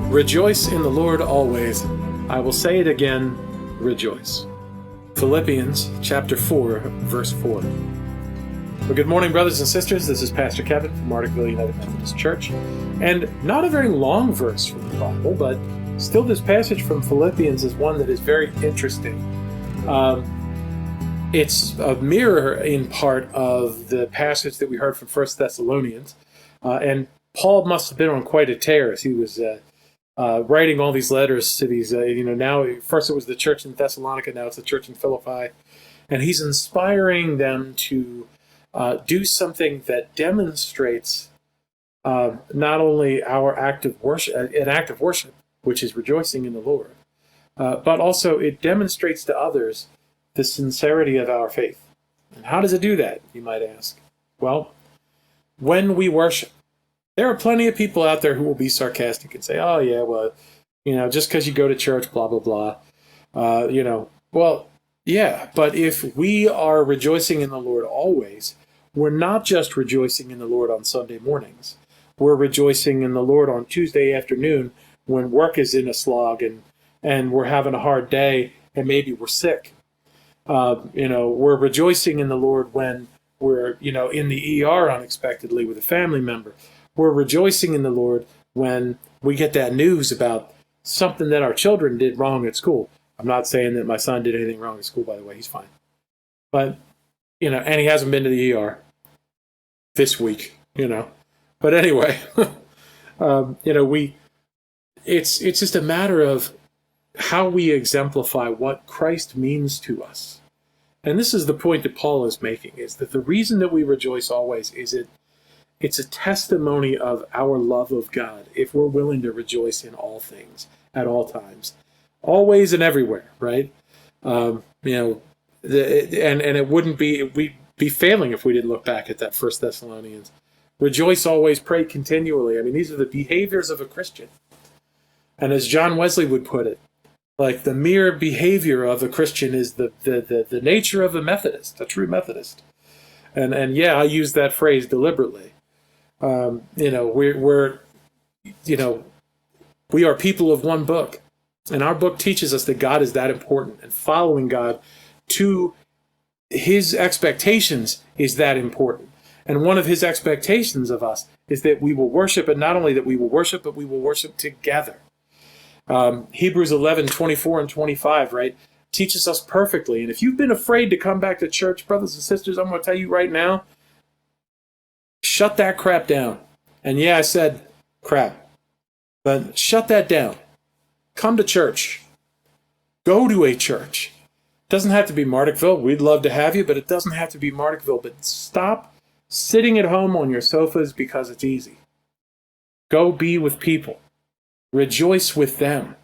Rejoice in the Lord always. I will say it again, rejoice. Philippians chapter 4, verse 4. Well, good morning, brothers and sisters. This is Pastor Kevin from Martinsville United Methodist Church. And not a very long verse from the Bible, but still this passage from Philippians is one that is very interesting. It's a mirror in part of the passage that we heard from 1 Thessalonians. And Paul must have been on quite a tear as he was writing all these letters to these, now first it was the church in Thessalonica, now it's the church in Philippi. And he's inspiring them to do something that demonstrates not only our act of worship, an act of worship, which is rejoicing in the Lord, but also it demonstrates to others the sincerity of our faith. And how does it do that, you might ask? Well, when we worship, there are plenty of people out there who will be sarcastic and say, oh, yeah, well, just because you go to church, blah, blah, blah. Well, yeah, but if we are rejoicing in the Lord always, we're not just rejoicing in the Lord on Sunday mornings. We're rejoicing in the Lord on Tuesday afternoon when work is in a slog and we're having a hard day and maybe we're sick. We're rejoicing in the Lord when we're, in the ER unexpectedly with a family member. We're rejoicing in the Lord when we get that news about something that our children did wrong at school. I'm not saying that my son did anything wrong at school, by the way. He's fine. But, and he hasn't been to the ER this week, But anyway, it's just a matter of how we exemplify what Christ means to us. And this is the point that Paul is making, is that the reason that we rejoice always is it's a testimony of our love of God if we're willing to rejoice in all things at all times, always and everywhere, right? And it wouldn't be, we'd be failing if we didn't look back at that 1 Thessalonians. Rejoice always, pray continually. I mean, these are the behaviors of a Christian. And as John Wesley would put it, like the mere behavior of a Christian is the nature of a Methodist, a true Methodist. And yeah, I use that phrase deliberately. We are people of one book, and our book teaches us that God is that important, and following God to his expectations is that important. And one of his expectations of us is that we will worship, and not only that we will worship, but we will worship together. Hebrews 11:24 and 25, right, teaches us perfectly. And if you've been afraid to come back to church, brothers and sisters, I'm going to tell you right now, shut that crap down. And yeah, I said crap. But shut that down. Come to church. Go to a church. It doesn't have to be Martinsville. We'd love to have you, but it doesn't have to be Martinsville. But stop sitting at home on your sofas because it's easy. Go be with people. Rejoice with them.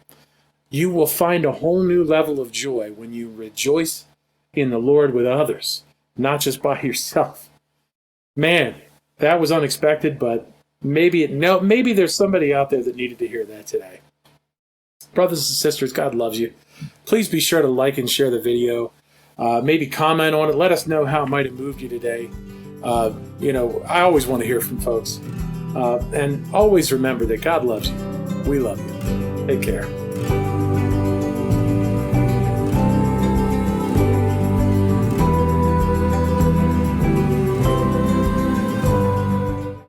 You will find a whole new level of joy when you rejoice in the Lord with others, not just by yourself. Man, that was unexpected, but maybe there's somebody out there that needed to hear that today. Brothers and sisters, God loves you. Please be sure to like and share the video. Maybe comment on it. Let us know how it might have moved you today. I always want to hear from folks. And always remember that God loves you. We love you. Take care.